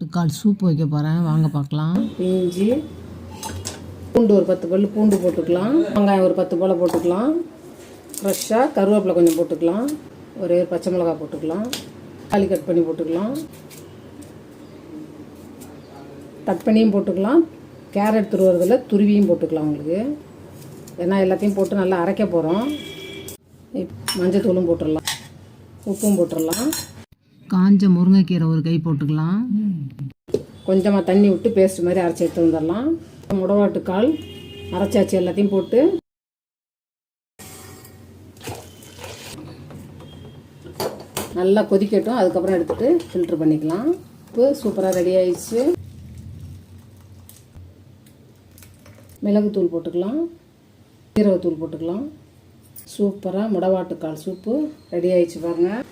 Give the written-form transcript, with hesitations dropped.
முடவாட்டுக்கால் soup வைக்க போகிறேன், வாங்க பார்க்கலாம். இஞ்சி பூண்டு ஒரு 10 பல் பூண்டு போட்டுக்கலாம். வெங்காயம் ஒரு 10 போல் போட்டுக்கலாம். ஃப்ரெஷ்ஷாக கருவேப்பிலை கொஞ்சம் போட்டுக்கலாம். ஒரே ஒரு பச்சை மிளகாய் போட்டுக்கலாம். தக்காளி கட் பண்ணி போட்டுக்கலாம். கட் பண்ணியும் போட்டுக்கலாம். கேரட் துருவுறதில் துருவியும் போட்டுக்கலாம் உங்களுக்கு. ஏன்னா எல்லாத்தையும் போட்டு நல்லா அரைக்க போகிறோம். மஞ்சத்தூளும் போட்டுடலாம், உப்பும் போட்டுடலாம். காஞ்ச முருங்கைக்கீரை ஒரு கை போட்டுக்கலாம். கொஞ்சமாக தண்ணி விட்டு பேஸ்ட் மாதிரி அரைச்சி எடுத்து வந்துடலாம். முடவாட்டுக்கால் அரைச்சாச்சு, எல்லாத்தையும் போட்டு நல்லா கொதிக்கட்டும். அதுக்கப்புறம் எடுத்துகிட்டு ஃபில்ட்ரு பண்ணிக்கலாம். இப்போ சூப்பராக ரெடி ஆயிடுச்சு. மிளகுத்தூள் போட்டுக்கலாம், சீரகத்தூள் போட்டுக்கலாம். சூப்பராக முடவாட்டுக்கால் சூப்பு ரெடி ஆயிடுச்சு பாருங்கள்.